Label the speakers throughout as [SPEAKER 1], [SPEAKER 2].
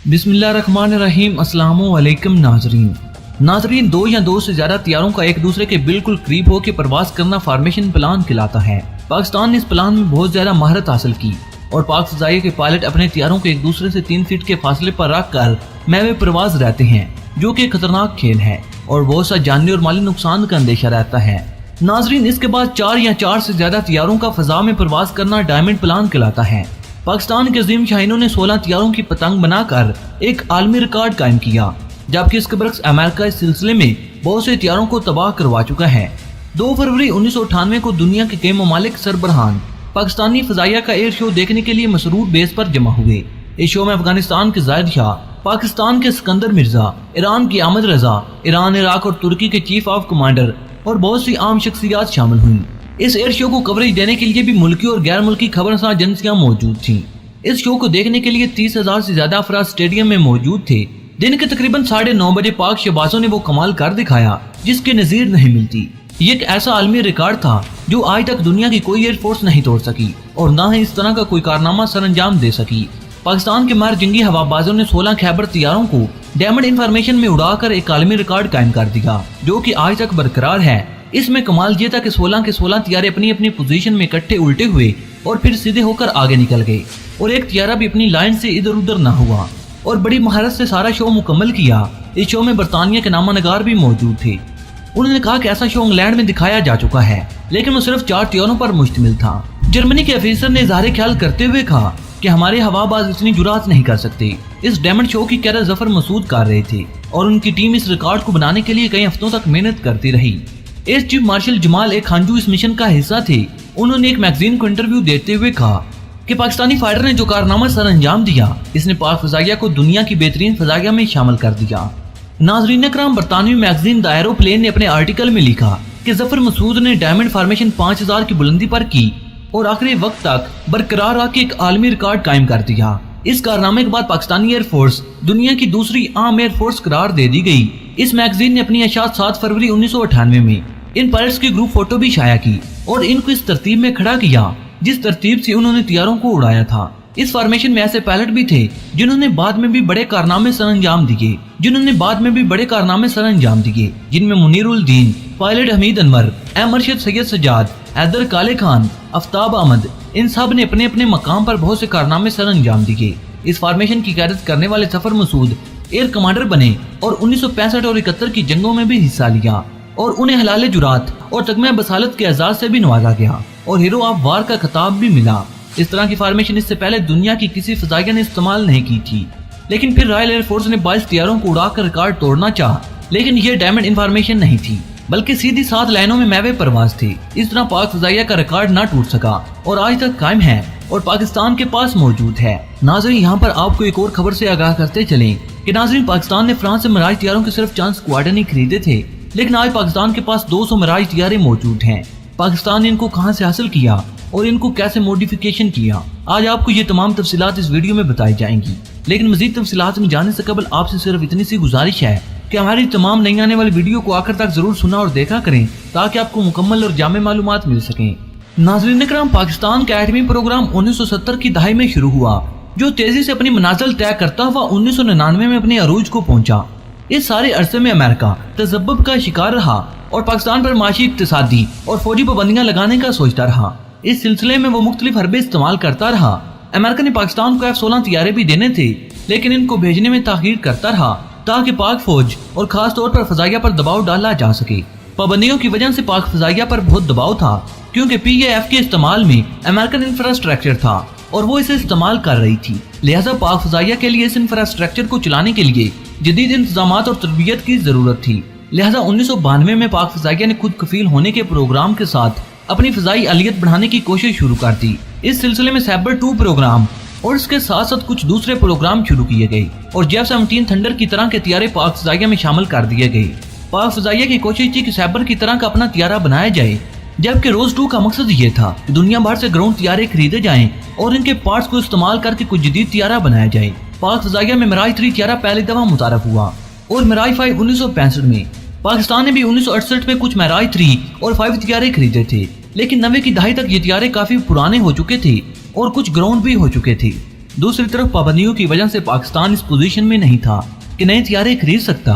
[SPEAKER 1] बिस्मिल्लाहिर्रहमानिर्रहीम। अस्सलामुअलैकुम नाजरीन, दो या दो से ज्यादा तैयारों का एक दूसरे के बिल्कुल करीब होकर प्रवास करना फॉर्मेशन प्लान कहलाता है। पाकिस्तान ने इस प्लान में बहुत ज्यादा महारत हासिल की और पाक फ़ज़ाइया के पायलट अपने तैयारों को एक दूसरे से 3 फीट के फासले पर रख कर महवे प्रवास रहते हैं, जो कि खतरनाक खेल है और बहुत सा जानी और माली नुकसान का अंदेशा रहता है। नाजरीन, इसके बाद 4 या 4 से ज्यादा तैयारों का फजा में प्रवास करना डायमंड प्लान कहलाता है। पाकिस्तान के अजीम शाहीनों ने 16 तैयारों की पतंग बनाकर एक आलमी रिकॉर्ड कायम किया, जबकि इसके बरक्स अमेरिका इस सिलसिले में बहुत से तैयारों को तबाह करवा चुका है। 2 फरवरी 1998 को दुनिया के कई ममालिक सरबराहान पाकिस्तानी फ़ज़ाइया का एयर शो देखने के लिए मसरूर बेस पर जमा हुए। इस शो में अफगानिस्तान के जाहिद शाह, पाकिस्तान के सिकंदर मिर्जा, ईरान की अहमद रजा, ईरान, इराक और तुर्की के चीफ ऑफ कमांडर और बहुत सी आम शख्सियात शामिल हुई। इस एयर शो को कवरेज देने के लिए भी मुल्की और गैर मुल्की खबरसां एजेंसियां मौजूद थीं। इस शो को देखने के लिए 30,000 से ज्यादा अफराद स्टेडियम में मौजूद थे। दिन के तकरीबन 9:30 बजे पाक शहबाजों ने वो कमाल कर दिखाया जिसकी नजीर नहीं मिलती। ये एक ऐसा आलमी रिकॉर्ड था जो आज तक दुनिया की कोई एयरफोर्स नहीं तोड़ सकी और न ही इस तरह का कोई कारनामा सर अंजाम दे सकी। पाकिस्तान के माहिर जंगी हवाबाजों ने 16 खैबर तैयारों को डायमंड इंफॉर्मेशन में उड़ाकर एक आलमी रिकॉर्ड कायम कर दिया, जो कि आज तक बरकरार है। इसमें कमाल ये था कि 16 के 16 तैयारे अपनी अपनी पोजीशन में इकट्ठे उल्टे हुए और फिर सीधे होकर आगे निकल गए और एक तैयारा भी अपनी लाइन से इधर उधर ना हुआ और बड़ी महारत से सारा शो मुकम्मल किया। इस शो में बरतानिया के नामानगार भी मौजूद थे। उन्होंने कहा कि ऐसा शो इंग्लैंड में दिखाया जा चुका है, लेकिन वो सिर्फ 4 तैयारों पर मुश्तमिल था। जर्मनी के अफीसर ने इज़हार ख्याल करते हुए कहा कि हमारे हवाबाज इतनी जुरात नहीं कर सकते। इस डायमंड शो की कैरर जफर मसूद कर रहे थे और उनकी टीम इस रिकॉर्ड को बनाने के लिए कई हफ्तों तक मेहनत करती रही। एयर चीफ मार्शल जमाल ए खानजू इस मिशन का हिस्सा थे। उन्होंने एक मैगजीन को इंटरव्यू देते हुए कहा कि पाकिस्तानी फाइटर ने जो कारनामा सर अंजाम दिया, इसने पाक फ़ज़ाइया को दुनिया की बेहतरीन फ़ज़ाइया में शामिल कर दिया। नाज़रीन कराम, बरतानवी मैगजीन द एरोप्लेन ने अपने आर्टिकल में लिखा कि जफर मसूद ने डायमंड फॉर्मेशन 5000 की बुलंदी पर की और आखिरी वक्त तक बरकरार आके एक आलमी रिकॉर्ड कायम कर दिया। इस कारनामे के बाद पाकिस्तानी एयरफोर्स दुनिया की दूसरी आम एयरफोर्स करार दे दी गई। इस मैगजीन ने अपनी अशात 7 फरवरी 1998 में इन पायलट्स की ग्रुप फोटो भी शाया की और इनको इस तरतीब में खड़ा किया जिस तरतीब से उन्होंने तैयारों को उड़ाया था। इस फॉर्मेशन में ऐसे पायलट भी थे जिन्होंने बाद में भी बड़े कारनामे सर अंजाम दिए, जिनमें मुनीरुल दीन, पायलट हमीद अनवर, अरशद सैयद सजाद, हैदर काले खान, आफ्ताब अहमद, इन सब ने अपने अपने मकाम पर बहुत से कारनामे सर अंजाम दिए। इस फॉर्मेशन की क़यादत करने वाले जफर मसूद एयर कमांडर बने और 1965 और 71 की जंगों में भी हिस्सा लिया और उन्हें हलाले जुरात और तगमे बसालत के एजाज से भी नवाजा गया और हीरो ऑफ वार का खिताब भी मिला। इस तरह की फॉर्मेशन इससे पहले दुनिया की किसी फ़ज़ाइया ने इस्तेमाल नहीं की थी, लेकिन फिर रॉयल एयरफोर्स ने 22 तैयारों को उड़ाकर रिकॉर्ड तोड़ना चाहा, लेकिन यह डायमंड इंफॉर्मेशन नहीं थी बल्कि सीधी 7 लाइनों में महवे परवाज थी। इस तरह पाक फ़ज़ाइया का रिकॉर्ड ना टूट सका और आज तक कायम है और पाकिस्तान के पास मौजूद है। नाज़रीन, यहाँ पर आपको एक और खबर से आगाह करते चलें कि नाज़रीन, पाकिस्तान ने फ्रांस से मिराज तैयारों के सिर्फ चंद स्क्वाड्रन ही खरीदे थे, लेकिन आज पाकिस्तान के पास 200 मिराज तैयारे मौजूद हैं। पाकिस्तान ने इनको कहां से हासिल किया और इनको कैसे मॉडिफिकेशन किया, आज आपको ये तमाम तफसीलात इस वीडियो में बताई जाएंगी। लेकिन मजीद तफसीलात में जाने से कबल आपसे सिर्फ इतनी सी गुजारिश है कि हमारी तमाम नई आने वाली वीडियो को आखिर तक जरूर सुना और देखा करें ताकि आपको मुकम्मल और जामे मालूमात मिल सकें। नाज़रीन कराम, पाकिस्तान का एटमी प्रोग्राम 1970 की दहाई में शुरू हुआ, जो तेजी से अपनी मनाजिल तय करता हुआ 1999 में अपने अरूज को पहुंचा। इस सारे अरसे में अमेरिका तजब्बुब का शिकार रहा और पाकिस्तान पर माशी, इक्तिसादी और फौजी पाबंदियां लगाने का सोचता रहा। इस सिलसिले में वो मुख्तलिफ हरबे इस्तेमाल करता रहा। अमेरिका ने पाकिस्तान को F-16 तैयारे भी देने थे, लेकिन इनको भेजने में ताखीर करता रहा ताकि पाक फौज और खास तौर पर फ़ज़ाइया पर दबाव डाला जा सके। पाबंदियों की वजह से पाक फ़ज़ाइया पर बहुत दबाव था, क्योंकि PAF के इस्तेमाल में अमेरिकन इंफ्रास्ट्रक्चर था और वो इसे इस्तेमाल कर रही थी। लिहाजा पाक फ़ज़ाइया के लिए इस इंफ्रास्ट्रक्चर को चलाने के लिए जदीद इंतजामात और तरबियत की जरूरत थी। लिहाजा 1992 में पाक फ़ज़ाइया ने खुद कफील होने के प्रोग्राम के साथ अपनी फ़ज़ाई आलियत बढ़ाने की कोशिश शुरू कर दी। इस सिलसिले में सैबर 2 प्रोग्राम और इसके साथ साथ कुछ दूसरे प्रोग्राम शुरू किए गए और J-17 थंडर की तरह के तैयारे पाक फ़ज़ाइया में शामिल कर दिए गए। पाक फ़ज़ाइया की कोशिश थी कि सैबर की तरह का अपना तैयारा बनाया जाए, जबकि रोज 2 का मकसद ये था कि दुनिया भर से ग्राउंड तैयारे खरीदे जाएं और इनके पार्ट्स को इस्तेमाल करके कुछ जदीद तैयारा बनाया जाए। पाक फ़ज़ाइया में मिराज 3 तैयारा पहली दफा मुतारफ हुआ और मिराज 5 1965 में। पाकिस्तान ने भी 1968 में कुछ मिराज 3 और 5 तैयारे खरीदे थे, लेकिन 90 की दहाई तक ये तैयारे काफी पुराने हो चुके थे और कुछ ग्राउंड भी हो चुके थे। दूसरी तरफ पाबंदियों की वजह से पाकिस्तान इस पोजीशन में नहीं था कि नए तैयारे खरीद सकता।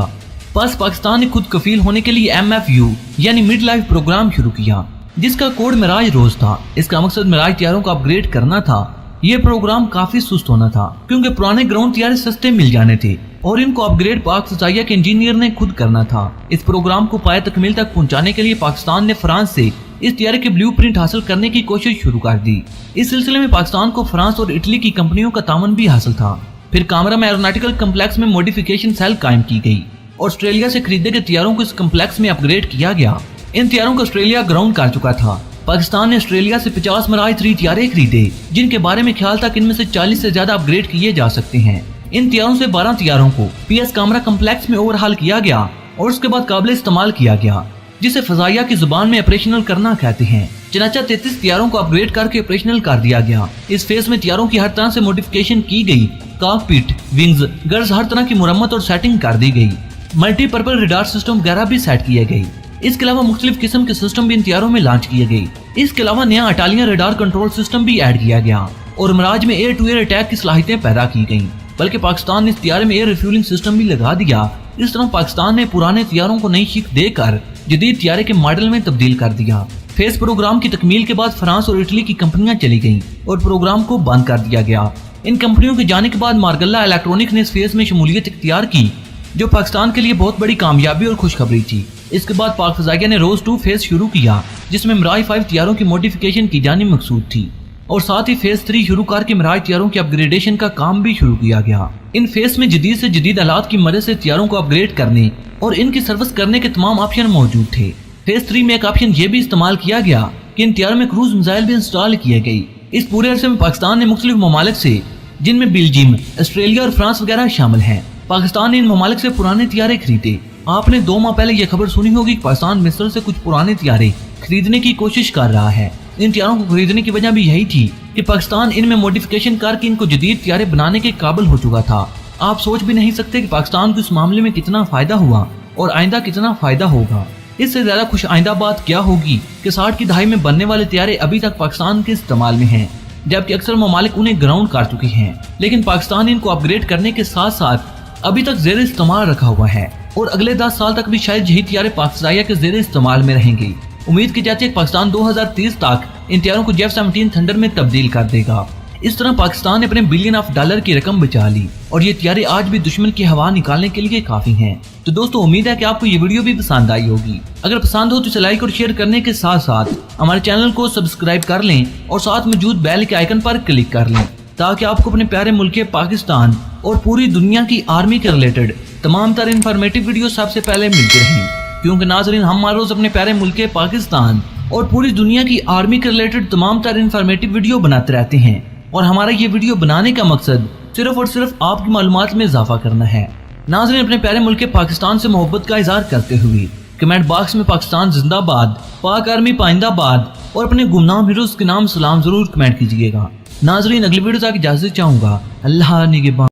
[SPEAKER 1] बस पाकिस्तान ने खुद कफील होने के लिए MFU यानी मिड लाइफ प्रोग्राम शुरू किया, जिसका कोड मिराज रोज था। इसका मकसद मिराज तैयारों को अपग्रेड करना था। ये प्रोग्राम काफी सुस्त होना था क्योंकि पुराने ग्राउंड तैयारे सस्ते मिल जाने थे और इनको अपग्रेड पाक फ़िज़ाइया के इंजीनियर ने खुद करना था। इस प्रोग्राम को पाए तकमील तक पहुंचाने के लिए पाकिस्तान ने फ्रांस से इस तैयारे की ब्लूप्रिंट हासिल करने की कोशिश शुरू कर दी। इस सिलसिले में पाकिस्तान को फ्रांस और इटली की कंपनियों का तामन भी हासिल था। फिर कामरा एरोनॉटिकल कम्प्लेक्स में मॉडिफिकेशन सेल कायम की गई। ऑस्ट्रेलिया से खरीदे गए तैयारों को इस कम्प्लेक्स में अपग्रेड किया गया। इन तैयारों को ऑस्ट्रेलिया ग्राउंड कर चुका था। पाकिस्तान ने ऑस्ट्रेलिया से 50 मिराज 3 तैयारे खरीदे, जिनके बारे में ख्याल था कि इनमें से 40 से ज्यादा अपग्रेड किए जा सकते हैं। इन तैयारों से 12 तैयारों को PS कामरा कम्प्लेक्स में ओवरहाल किया गया और उसके बाद काबिल इस्तेमाल किया गया, जिसे फ़िज़ाइया की जुबान में ऑपरेशनल करना कहते हैं। चनाचा 33 तैयारों को अपग्रेड करके ऑपरेशनल कर दिया गया। इस फेज में तैयारों की हर तरह से मॉडिफिकेशन की गई। कॉकपिट, विंग्स, गर्ल्स हर तरह की मुरम्मत और सेटिंग कर दी गई। मल्टीपर्पल रडार सिस्टम वगैरह भी सेट किए गए। इसके अलावा मुख्तलिफ किस्म के सिस्टम भी इन तैयारों में लॉन्च किए गए। इसके अलावा नया इटालियन रडार कंट्रोल सिस्टम भी ऐड किया गया और मिराज में एयर टू एयर अटैक की सलाहियतें पैदा की गईं। बल्कि पाकिस्तान ने इस तैयारे में एयर रिफ्यूलिंग सिस्टम भी लगा दिया। इस तरह पाकिस्तान ने पुराने तैयारों को नई शिक देकर जदीद तैयारे के मॉडल में तब्दील कर दिया। फेज प्रोग्राम की तकमील के बाद फ्रांस और इटली की कंपनियां चली गईं और प्रोग्राम को बंद कर दिया गया। इन कंपनियों के जाने के बाद मार्गल्ला इलेक्ट्रॉनिक ने इस फेज में शमूलियत इख्तियार की, जो पाकिस्तान के लिए बहुत बड़ी कामयाबी और खुशखबरी थी। इसके बाद पाक फ़िज़ाइया ने रोज 2 फेज शुरू किया, जिसमें मिराज 5 तैयारों की मॉडिफिकेशन की जानी मकसूद थी और साथ ही फेज 3 शुरू करके मिराज तैयारों की अपग्रेडेशन का काम भी शुरू किया गया। इन फेज में जदीद से जदीद आलात की मदद से तैयारों को अपग्रेड करने और इनकी सर्विस करने के तमाम ऑप्शन मौजूद थे। फेज 3 में एक ऑप्शन ये भी इस्तेमाल किया गया कि इन तैयारों में क्रूज मिसाइल भी इंस्टॉल किए गए। इस पूरे अरसे में पाकिस्तान ने मुख्तलिफ ममालिक से, जिनमें बेल्जियम, ऑस्ट्रेलिया और फ्रांस वगैरह शामिल हैं, पाकिस्तान ने इन ममालिक से पुराने तैयारे खरीदे। आपने 2 माह पहले यह खबर सुनी होगी कि पाकिस्तान मिस्र से कुछ पुराने तैयारे खरीदने की कोशिश कर रहा है। इन तैयारों को खरीदने की वजह भी यही थी कि पाकिस्तान इनमें मॉडिफिकेशन करके इनको जदीद तैयारे बनाने के काबिल हो चुका था। आप सोच भी नहीं सकते कि पाकिस्तान को इस मामले में कितना फायदा हुआ और आइंदा कितना फायदा होगा। इससे ज्यादा खुश आइंदा बात क्या होगी कि 60 की दहाई में बनने वाले तैयारे अभी तक पाकिस्तान के इस्तेमाल में हैं, जबकि अक्सर ममालिक उन्हें ग्राउंड कर चुके हैं। लेकिन पाकिस्तान इनको अपग्रेड करने के साथ साथ अभी तक जेर इस्तेमाल रखा हुआ है और अगले 10 साल तक भी शायद यही तैयारे पाक फ़िज़ाइया के जेर इस्तेमाल में रहेंगे। उम्मीद की जाती है कि पाकिस्तान 2030 तक इन तैयारों को J-17 थंडर में तब्दील कर देगा। इस तरह पाकिस्तान ने अपने बिलियन ऑफ डॉलर की रकम बचा ली और ये तैयारे आज भी दुश्मन की हवा निकालने के लिए काफी हैं। तो दोस्तों, उम्मीद है कि आपको ये वीडियो भी पसंद आई होगी। अगर पसंद हो तो इसे लाइक और शेयर करने के साथ साथ हमारे चैनल को सब्सक्राइब कर लें और साथ मौजूद बेल के आइकन पर क्लिक कर लें, ताकि आपको अपने प्यारे मुल्क पाकिस्तान और पूरी दुनिया की आर्मी के रिलेटेड तमाम तरह इन्फॉर्मेटिव वीडियो सबसे पहले मिलते रहें। क्योंकि नाज़रीन, हम हर रोज अपने प्यारे मुल्क पाकिस्तान और पूरी दुनिया की आर्मी के रिलेटेड तमाम तरह इन्फॉर्मेटिव वीडियो बनाते रहते हैं और हमारा ये वीडियो बनाने का मकसद सिर्फ और सिर्फ आपकी मालूमात में इजाफा करना है। नाज़रीन, अपने प्यारे मुल्क पाकिस्तान से मोहब्बत का इजहार करते हुए कमेंट बॉक्स में पाकिस्तान जिंदाबाद, पाक आर्मी पाइंदाबाद और अपने गुमनाम हीरोज के नाम सलाम जरूर कमेंट कीजिएगा। नाज़रीन, अगली वीडियो तक इजाजत चाहूंगा। अल्लाह निगहबान।